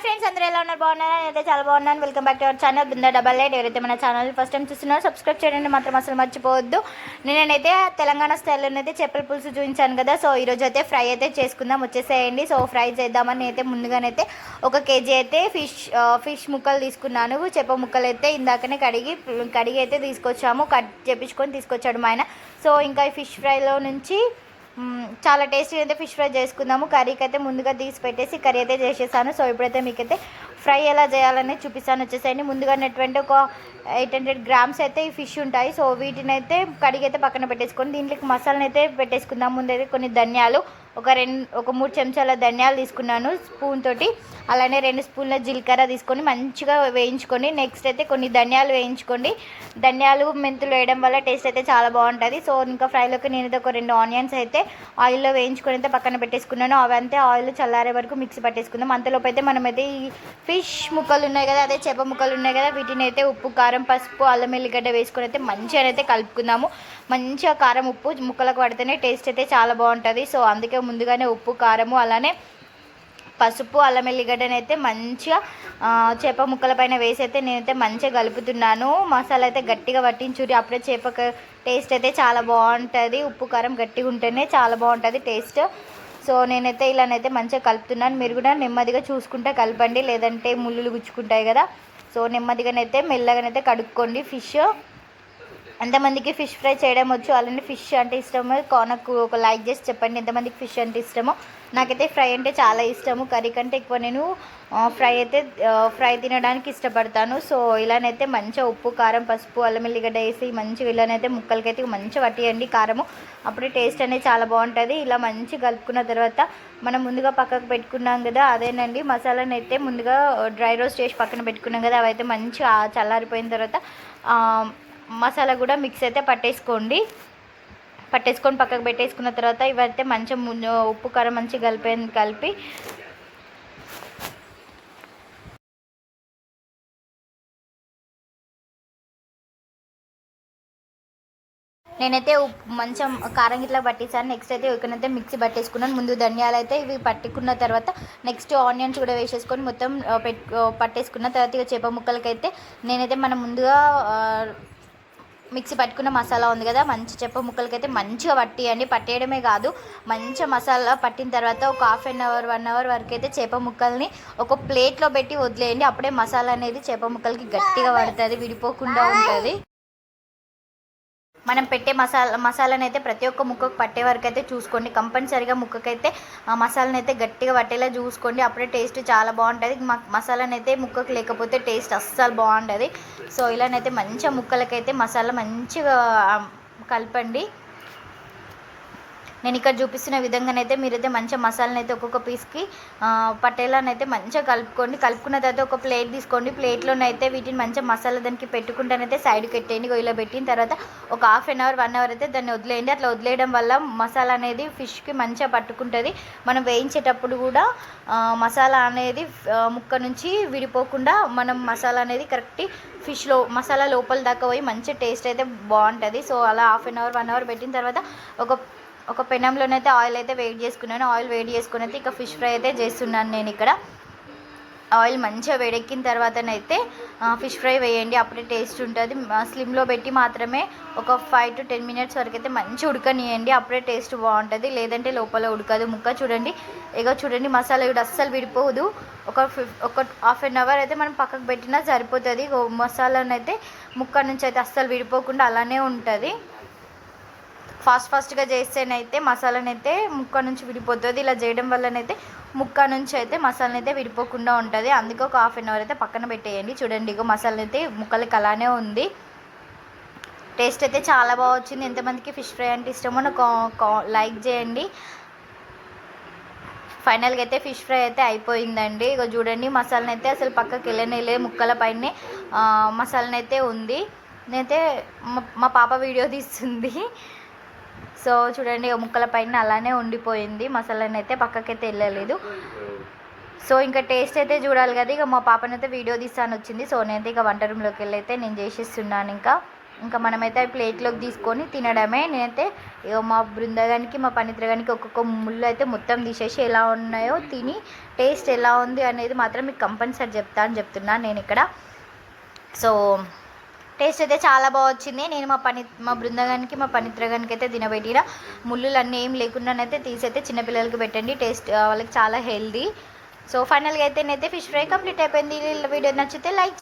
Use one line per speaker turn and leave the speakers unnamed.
Friends అందరూ ఎలా ఉన్నారు? బాగున్నారా? నేనైతే చాలా బాగున్నాను. Welcome back to our channel Brinda double eight. ఎవరైతే మన ఛానల్ ఫస్ట్ టైం చూస్తున్నారో సబ్స్క్రైబ్ చేయండి మాత్రం అసలు మర్చిపోవద్దు. నేనైతే తెలంగాణ స్టైల్లోనైతే చేపల పులుసు చూపించాను కదా. సో ఈరోజు అయితే ఫ్రై అయితే చేసుకుందాం, వచ్చేసేయండి. సో ఫ్రై చేద్దామని నేనైతే ముందుగానైతే 1 kg అయితే ఫిష్ ముక్కలు తీసుకున్నాను. చేప ముక్కలు అయితే ఇందాకనే కడిగి అయితే తీసుకొచ్చాము, కట్ చేపించుకొని తీసుకొచ్చాడు మా ఆయన. సో ఇంకా ఈ ఫిష్ ఫ్రైలో నుంచి చాలా టేస్టీ అయితే ఫిష్ ఫ్రై చేసుకుందాము. కర్రీకి అయితే ముందుగా తీసి పెట్టేసి కర్రీ అయితే చేసేసాను. సో ఇప్పుడైతే మీకైతే ఫ్రై ఎలా చేయాలని చూపిస్తాను, వచ్చేసేయండి. ముందుగా ఉన్నటువంటి ఒక 800 grams అయితే ఈ ఫిష్ ఉంటాయి. సో వీటిని అయితే కడిగి అయితే పక్కన పెట్టేసుకొని దీంట్లోకి మసాలాను అయితే పెట్టేసుకుందాం. ముందైతే కొన్ని ధనియాలు, ఒక 3 చెంచాల ధనియాలు తీసుకున్నాను స్పూన్ తోటి. అలానే 2 స్పూన్ల జీలకర్ర తీసుకొని మంచిగా వేయించుకొని, నెక్స్ట్ అయితే కొన్ని ధనియాలు వేయించుకోండి. ధనియాలు మెంతులు వేయడం వల్ల టేస్ట్ అయితే చాలా బాగుంటుంది. సో ఇంకా ఫ్రైలోకి నేనైతే ఒక 2 ఆనియన్స్ అయితే ఆయిల్లో వేయించుకొని అయితే పక్కన పెట్టేసుకున్నాను. అవంతే ఆయిల్ చల్లారే వరకు మిక్సీ పట్టేసుకుందాం. అంతలోపు అయితే మనమైతే ఈ ఫిష్ ముక్కలు ఉన్నాయి కదా, అదే చేప ముక్కలు ఉన్నాయి కదా, వీటిని అయితే ఉప్పు, కారం, పసుపు, అల్లం ఎల్లిగడ్డ వేసుకొని అయితే మంచిగా అయితే కలుపుకుందాము. మంచిగా కారం, ఉప్పు ముక్కలకు పడితేనే టేస్ట్ అయితే చాలా బాగుంటుంది. సో అందుకే ముందుగానే ఉప్పు, కారము, అలానే పసుపు, అల్లం ఎల్లిగడ్డని అయితే మంచిగా చేప ముక్కల పైన వేసి అయితే నేనైతే మంచిగా కలుపుతున్నాను. మసాలా అయితే గట్టిగా పట్టించురి, అప్పుడే చేప టేస్ట్ అయితే చాలా బాగుంటుంది. ఉప్పు, కారం గట్టిగా ఉంటేనే చాలా బాగుంటుంది టేస్ట్. సో నేనైతే ఇలానైతే మంచిగా కలుపుతున్నాను. మీరు కూడా నెమ్మదిగా చూసుకుంటే కలపండి, లేదంటే ముళ్ళులు గుచ్చుకుంటాయి కదా. సో నెమ్మదిగానైతే మెల్లగానైతే కడుక్కోండి ఫిష్. ఎంతమందికి ఫిష్ ఫ్రై చేయడం వచ్చు, అలానే ఫిష్ అంటే ఇష్టమో నాకు ఒక లైక్ చేసి చెప్పండి ఎంతమందికి ఫిష్ అంటే ఇష్టమో. నాకైతే ఫ్రై అంటే చాలా ఇష్టము, కర్రీ కంటే ఎక్కువ నేను ఫ్రై తినడానికి ఇష్టపడతాను. సో ఇలానైతే మంచిగా ఉప్పు, కారం, పసుపు, అల్లం ఎల్లిగడ్డ వేసి మంచిగా ఇలానైతే ముక్కలకైతే మంచిగా పట్టియండి కారము, అప్పుడే టేస్ట్ అనేది చాలా బాగుంటుంది. ఇలా మంచిగా కలుపుకున్న తర్వాత మనం ముందుగా పక్కకు పెట్టుకున్నాం కదా, అదేనండి మసాలాను అయితే ముందుగా డ్రై రోస్ట్ చేసి పక్కన పెట్టుకున్నాం కదా, అవైతే మంచిగా చల్లారిపోయిన తర్వాత మసాలా కూడా మిక్స్ అయితే పట్టేసుకొని పక్కకు పెట్టేసుకున్న తర్వాత ఇవైతే మంచిగా ఉప్పు, కారం మంచిగా కలిపి నేనైతే మంచం కారం గిట్లా పట్టేసాను. నెక్స్ట్ అయితే ఇక్కడైతే మిక్సీ పట్టేసుకున్నాను. ముందు ధనియాలు అయితే ఇవి పట్టుకున్న తర్వాత నెక్స్ట్ ఆనియన్స్ కూడా వేసేసుకొని మొత్తం పట్టేసుకున్న తర్వాత ఇక చేప ముక్కలకైతే నేనైతే మనం ముందుగా మిక్సీ పట్టుకున్న మసాలా ఉంది కదా, మంచి చేప ముక్కలకైతే మంచిగా పట్టియండి. పట్టేయడమే కాదు, మంచిగా మసాలా పట్టిన తర్వాత ఒక 1/2 అవర్ 1 అవర్ వరకు అయితే చేప ముక్కల్ని ఒక ప్లేట్లో పెట్టి వదిలేయండి. అప్పుడే మసాలా అనేది చేప ముక్కలకి గట్టిగా పడుతుంది, విడిపోకుండా ఉంటుంది. మనం పెట్టే మసాలాను అయితే ప్రతి ఒక్క ముక్కకు పట్టే వరకు అయితే చూసుకోండి. కంపల్సరీగా ముక్కకైతే మసాలాను అయితే గట్టిగా పట్టేలా చూసుకోండి, అప్పుడే టేస్ట్ చాలా బాగుంటుంది. మసాలాను అయితే ముక్కకు లేకపోతే టేస్ట్ అస్సలు బాగుంటుంది. సో ఇలానైతే మంచిగా ముక్కలకైతే మసాలా మంచిగా కలపండి. నేను ఇక్కడ చూపిస్తున్న విధంగానైతే మీరైతే మంచిగా మసాలాను అయితే ఒక్కొక్క పీస్కి పట్టేలానైతే మంచిగా కలుపుకున్న తర్వాత ఒక ప్లేట్ తీసుకోండి. ప్లేట్లోనైతే వీటిని మంచిగా మసాలా దానికి పెట్టుకుంటానైతే సైడ్కి పెట్టేయండి. ఇలా పెట్టిన తర్వాత ఒక 1/2 అవర్ 1 అవర్ అయితే దాన్ని వదిలేయండి. అట్లా వదిలేయడం వల్ల మసాలా అనేది ఫిష్కి మంచిగా పట్టుకుంటుంది. మనం వేయించేటప్పుడు కూడా మసాలా అనేది ముక్క నుంచి విడిపోకుండా మనం మసాలా అనేది కరెక్ట్ ఫిష్లో మసాలా లోపల దాకా పోయి మంచి టేస్ట్ అయితే బాగుంటుంది. సో అలా 1/2 అవర్ 1 అవర్ పెట్టిన తర్వాత ఒక పెనంలోనైతే ఆయిల్ అయితే వేడి చేసుకున్నాను. ఆయిల్ వేడి చేసుకుని అయితే ఇక ఫిష్ ఫ్రై అయితే చేస్తున్నాను నేను ఇక్కడ. ఆయిల్ మంచిగా వేడెక్కిన తర్వాతనైతే ఫిష్ ఫ్రై వేయండి, అప్పుడే టేస్ట్ ఉంటుంది. స్లిమ్లో పెట్టి మాత్రమే ఒక 5 to 10 minutes వరకు అయితే మంచిగా ఉడకనియండి, అప్పుడే టేస్ట్ బాగుంటుంది. లేదంటే లోపల ఉడకదు ముక్క. చూడండి మసాలా కూడా అస్సలు విడిపోదు. ఒక 1/2 అవర్ అయితే మనం పక్కకు పెట్టినా సరిపోతుంది. మసాలానైతే ముక్క నుంచి అయితే అస్సలు విడిపోకుండా అలానే ఉంటుంది. ఫాస్ట్గా చేస్తేనైతే మసాలానైతే ముక్క నుంచి విడిపోతుంది. ఇలా చేయడం వల్లనైతే ముక్క నుంచి అయితే మసాలానైతే విడిపోకుండా ఉంటుంది. అందుకే ఒక 1/2 అవర్ అయితే పక్కన పెట్టేయండి. చూడండి ఇక మసాలానైతే ముక్కలకి అలానే ఉంది. టేస్ట్ అయితే చాలా బాగా వచ్చింది. ఎంతమందికి ఫిష్ ఫ్రై అంటే ఇష్టమో నాకు లైక్ చేయండి. ఫైనల్గా అయితే ఫిష్ ఫ్రై అయితే అయిపోయిందండి. ఇక చూడండి మసాలానైతే అసలు పక్కకి వెళ్ళనే ముక్కల పైనే మసాలానైతే ఉంది. నేనైతే మా పాప వీడియో తీస్తుంది. సో చూడండి ముక్కల పైన అలానే ఉండిపోయింది, మసాలాని అయితే పక్కకైతే వెళ్ళలేదు. సో ఇంకా టేస్ట్ అయితే చూడాలి కదా. ఇక మా పాపనైతే వీడియో తీస్తాను వచ్చింది. సో నేనైతే ఇక వంట రూమ్లోకి వెళ్ళి అయితే నేను చేసేస్తున్నాను. ఇంకా ఇంకా మనమైతే ప్లేట్లోకి తీసుకొని తినడమే. నేనైతే మా బృందగానికి మా పనిత్రగానికి ఒక్కొక్క ముళ్ళు అయితే మొత్తం తీసేసి ఎలా ఉన్నాయో తిని టేస్ట్ ఎలా ఉంది అనేది మాత్రం మీకు కంపల్సరీ చెప్తున్నాను నేను ఇక్కడ. సో టేస్ట్ అయితే చాలా బాగా వచ్చింది. నేను మా బృందగానికి మా పనిత్రగానికి అయితే తినబెట్టిన ముళ్ళులు అన్నీ ఏం లేకుండానైతే తీసైతే చిన్నపిల్లలకి పెట్టండి, టేస్ట్ వాళ్ళకి చాలా హెల్దీ. సో ఫైనల్గా అయితే నేనైతే ఫిష్ ఫ్రై కంప్లీట్ అయిపోయింది. వీడియో నచ్చితే లైక్